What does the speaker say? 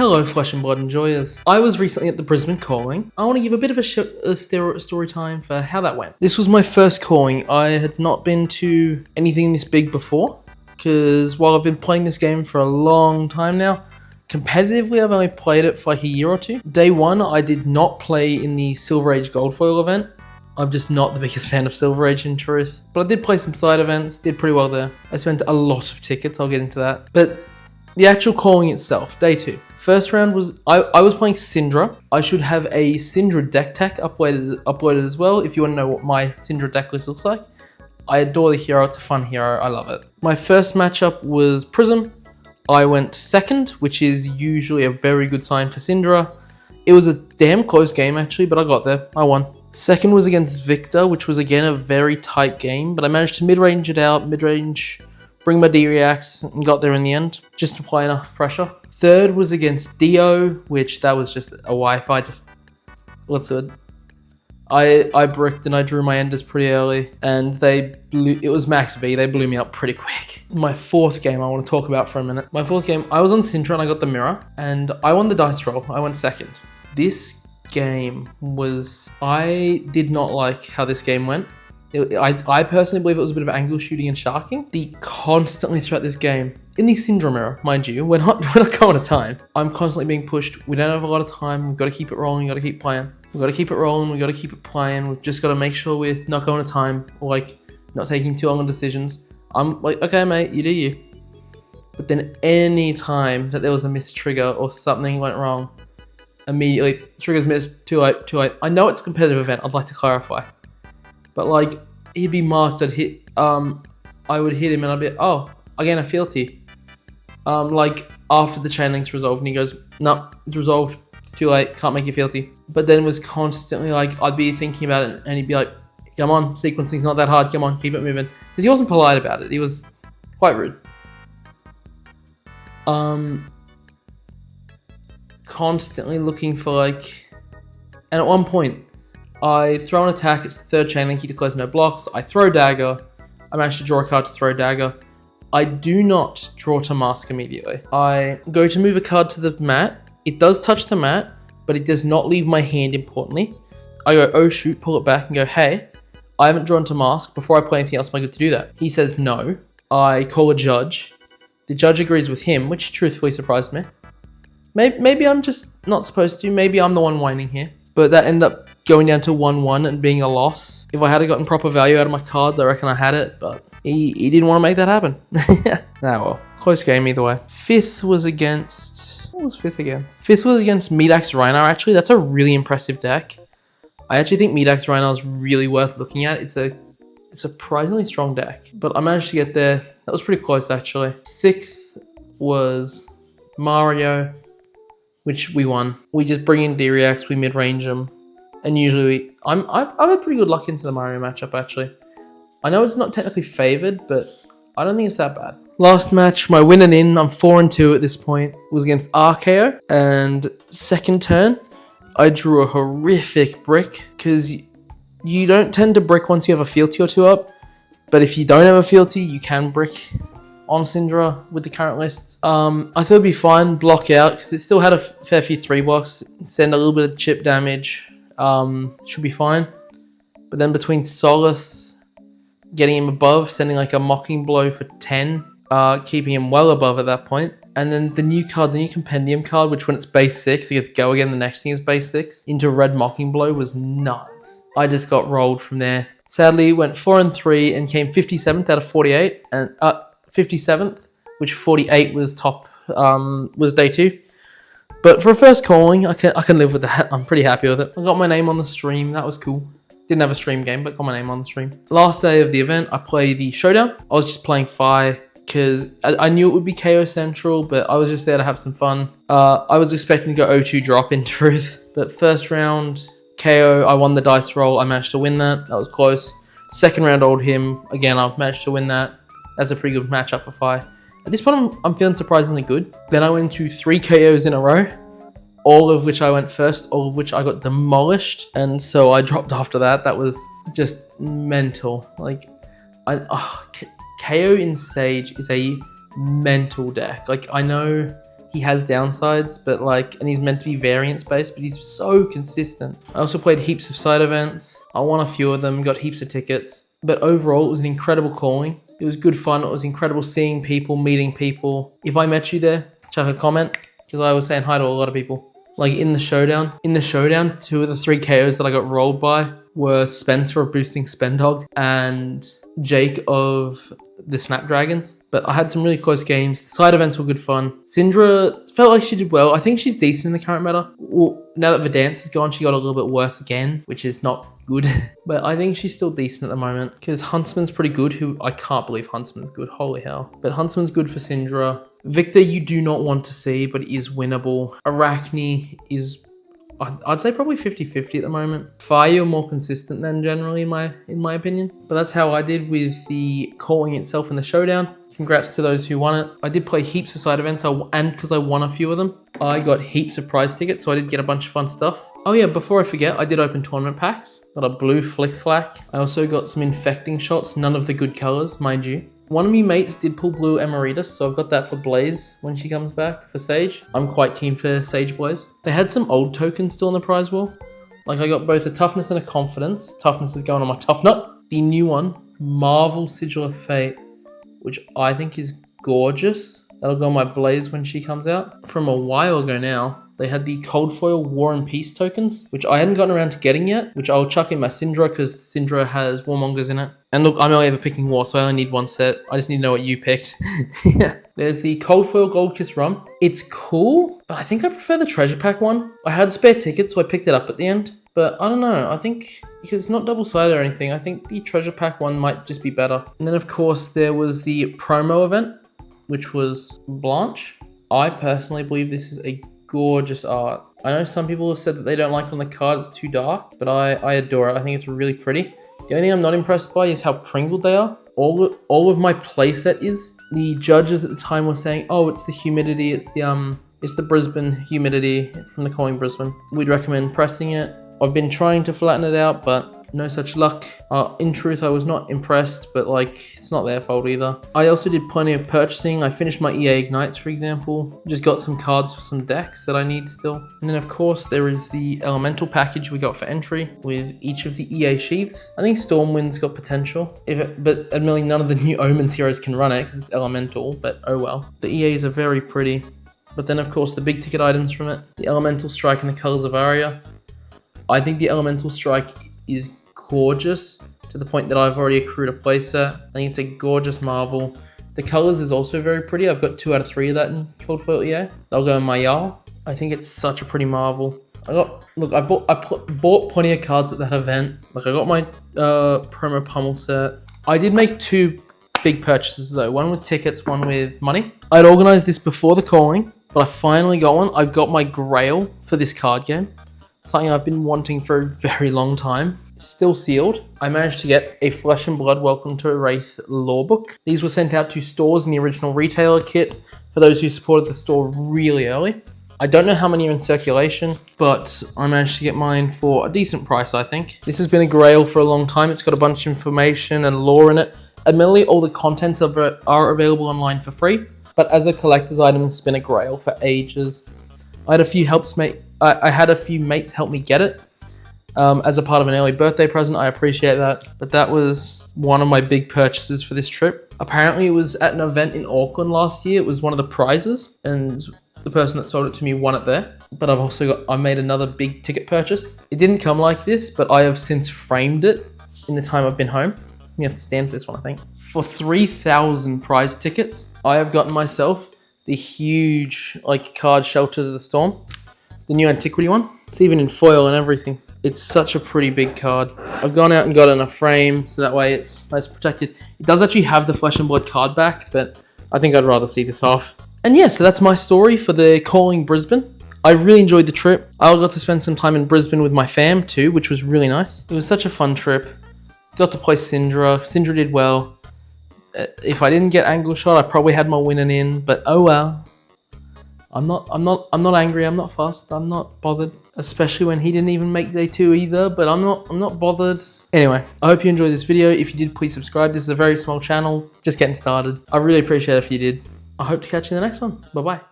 Hello, Flesh and Blood enjoyers. I was recently at the Brisbane calling. I want to give a bit of a story time for how that went. This was my first calling. I had not been to anything this big before, because while I've been playing this game for a long time now, competitively I've only played it for like a year or two. Day one, I did not play in the Silver Age Gold Foil event. I'm just not the biggest fan of Silver Age in truth. But I did play some side events, did pretty well there. I spent a lot of tickets, I'll get into that. But the actual calling itself, day two. First round was, I was playing Syndra. I should have a Syndra deck tech uploaded as well, if you want to know what my Syndra deck list looks like. I adore the hero, it's a fun hero, I love it. My first matchup was Prism. I went second, which is usually a very good sign for Syndra. It was a damn close game actually, but I got there, I won. Second was against Victor, which was again a very tight game, but I managed to mid-range it out, bring my D-Reacts, and got there in the end, just to apply enough pressure. Third was against Dio, which that was just a Wi-Fi, what's good. I bricked and I drew my enders pretty early, and it was max V, they blew me up pretty quick. My fourth game I want to talk about for a minute. My fourth game, I was on Syndra and I got the mirror, and I won the dice roll, I went second. This game was, I did not like how this game went. I personally believe it was a bit of angle shooting and sharking. Constantly throughout this game, in the Syndra mirror, mind you, we're not going to time. I'm constantly being pushed. We don't have a lot of time. We've got to keep it rolling. We've got to keep playing. We've got to keep it rolling. We've got to keep it playing. We've just got to make sure we're not going to time, or like not taking too long on decisions. I'm like, okay, mate, you do you. But then any time that there was a missed trigger or something went wrong, immediately triggers missed. Too late. I know it's a competitive event. I'd like to clarify. But like, he'd be marked, I would hit him and I'd be, oh, again, a fealty. Like, after the chain link's resolved, and he goes, no, it's resolved, it's too late, can't make you fealty. But then was constantly like, I'd be thinking about it, and he'd be like, come on, sequencing's not that hard, come on, keep it moving. Because he wasn't polite about it, he was quite rude. Constantly looking for like, and at one point, I throw an attack, it's the third chain link, he declares no blocks, I throw dagger, I manage to draw a card to throw dagger. I do not draw to mask immediately. I go to move a card to the mat, it does touch the mat, but it does not leave my hand importantly. I go, oh shoot, pull it back and go, hey, I haven't drawn to mask, before I play anything else am I good to do that? He says no, I call a judge, the judge agrees with him, which truthfully surprised me. Maybe I'm just not supposed to, maybe I'm the one whining here. But that ended up going down to 1-1 and being a loss. If I had gotten proper value out of my cards, I reckon I had it, but he didn't want to make that happen. Well, close game either way. Fifth was against, what was fifth against? Fifth was against Medax Rhinar, actually. That's a really impressive deck. I actually think Medax Rhinar is really worth looking at. It's a surprisingly strong deck, but I managed to get there. That was pretty close, actually. Sixth was Mario, which we won. We just bring in D-Reacts, we mid-range them, and usually I've had pretty good luck into the Mario matchup actually. I know it's not technically favored, but I don't think it's that bad. Last match, my win and in, I'm 4-2 at this point, was against RKO, and second turn, I drew a horrific brick, because you don't tend to brick once you have a fealty or two up, but if you don't have a fealty, you can brick on Syndra with the current list. I thought it'd be fine, block out, because it still had a fair few 3 blocks, send a little bit of chip damage, should be fine. But then between Solace, getting him above, sending like a Mocking Blow for 10, keeping him well above at that point. And then the new Compendium card, which when it's base 6, it gets go again, the next thing is base 6, into Red Mocking Blow was nuts. I just got rolled from there. Sadly, went 4-3 and came 57th out of 48, and 57th, which 48 was top, was day 2. But for a first calling, I can live with that. I'm pretty happy with it. I got my name on the stream, that was cool. Didn't have a stream game, but got my name on the stream. Last day of the event, I play the Showdown. I was just playing Fi, because I knew it would be KO Central, but I was just there to have some fun. I was expecting to go 0-2 drop in truth, but first round, KO, I won the dice roll, I managed to win that. That was close. Second round, old him. Again, I managed to win that. That's a pretty good matchup for Fi. At this point, I'm feeling surprisingly good. Then I went into 3 KOs in a row, all of which I went first, all of which I got demolished. And so I dropped after that. That was just mental. Like, KO in Sage is a mental deck. Like, I know he has downsides, but like, and he's meant to be variance based, but he's so consistent. I also played heaps of side events. I won a few of them, got heaps of tickets, but overall it was an incredible calling. It was good fun. It was incredible seeing people, meeting people. If I met you there, chuck a comment, because I was saying hi to a lot of people. Like in the showdown, 2 of the 3 KOs that I got rolled by were Spencer of Boosting Spendog and Jake of the Snapdragons. But I had some really close games. The side events were good fun. Syndra felt like she did well. I think she's decent in the current meta. Well, now that Verdance is gone, she got a little bit worse again, which is not good. But I think she's still decent at the moment because Huntsman's pretty good, who I can't believe Huntsman's good. Holy hell. But Huntsman's good for Syndra. Victor you do not want to see, but is winnable. Arachne is, I'd say probably 50-50 at the moment. Fire more consistent than generally in my opinion. But that's how I did with the calling itself in the showdown. Congrats to those who won it. I did play heaps of side events, and because I won a few of them, I got heaps of prize tickets, so I did get a bunch of fun stuff. Oh yeah, before I forget, I did open tournament packs. Got a blue Flick Flack. I also got some infecting shots, none of the good colors, mind you. One of me mates did pull blue Emeritus, so I've got that for Blaze when she comes back for Sage. I'm quite keen for Sage Blaze. They had some old tokens still in the prize wall. Like I got both a toughness and a confidence. Toughness is going on my tough nut. The new one, Marvel Sigil of Fate, which I think is gorgeous. That'll go on my Blaze when she comes out. From a while ago now, they had the Cold Foil War and Peace tokens, which I hadn't gotten around to getting yet, which I'll chuck in my Syndra because Syndra has Warmongers in it. And look, I'm only ever picking War, so I only need one set. I just need to know what you picked. Yeah. There's the Cold Foil Gold Kiss Rum. It's cool, but I think I prefer the Treasure Pack one. I had spare tickets, so I picked it up at the end. But I don't know, I think, because it's not double-sided or anything, I think the Treasure Pack one might just be better. And then, of course, there was the promo event, which was Blanche. I personally believe this is a gorgeous art. I know some people have said that they don't like it on the card, it's too dark, but I adore it. I think it's really pretty. The only thing I'm not impressed by is how pringled they are. All of my playset is. The judges at the time were saying, oh, it's the humidity, it's the Brisbane humidity from the calling Brisbane. We'd recommend pressing it. I've been trying to flatten it out, but no such luck. In truth, I was not impressed, but like, it's not their fault either. I also did plenty of purchasing. I finished my EA Ignites, for example. Just got some cards for some decks that I need still. And then of course, there is the Elemental package we got for entry with each of the EA sheaths. I think Stormwind's got potential, but admittedly none of the new Omens heroes can run it because it's Elemental, but oh well. The EAs are very pretty. But then of course, the big ticket items from it, the Elemental Strike and the Colors of Aria. I think the Elemental Strike is gorgeous to the point that I've already accrued a playset. I think it's a gorgeous marvel. The colors is also very pretty. I've got 2 out of 3 of that in Cold Foil EA. They'll go in my Jarl. I think it's such a pretty marvel. I bought plenty of cards at that event. Like I got my promo pummel set. I did make 2 big purchases though. One with tickets, one with money. I'd organized this before the calling, but I finally got one. I've got my grail for this card game. Something I've been wanting for a very long time. Still sealed. I managed to get a Flesh and Blood Welcome to Wraith lore book. These were sent out to stores in the original retailer kit for those who supported the store really early. I don't know how many are in circulation, but I managed to get mine for a decent price, I think. This has been a grail for a long time. It's got a bunch of information and lore in it. Admittedly, all the contents of it are available online for free, but as a collector's item, it's been a grail for ages. I had a few mates help me get it as a part of an early birthday present. I appreciate that. But that was one of my big purchases for this trip. Apparently it was at an event in Auckland last year. It was one of the prizes and the person that sold it to me won it there. But I made another big ticket purchase. It didn't come like this, but I have since framed it in the time I've been home. You have to stand for this one, I think. For 3,000 prize tickets, I have gotten myself the huge card Shelter of the Storm. The new Antiquity one. It's even in foil and everything. It's such a pretty big card. I've gone out and got it in a frame, so that way it's nice protected. It does actually have the Flesh and Blood card back, but I think I'd rather see this off. And yeah, so that's my story for the calling Brisbane. I really enjoyed the trip. I got to spend some time in Brisbane with my fam too, which was really nice. It was such a fun trip. Got to play Syndra. Syndra did well. If I didn't get angle shot, I probably had my winning in, but oh well. I'm not angry, I'm not fussed, I'm not bothered. Especially when he didn't even make day 2 either, but I'm not bothered. Anyway, I hope you enjoyed this video. If you did, please subscribe. This is a very small channel, just getting started. I really appreciate it if you did. I hope to catch you in the next one. Bye-bye.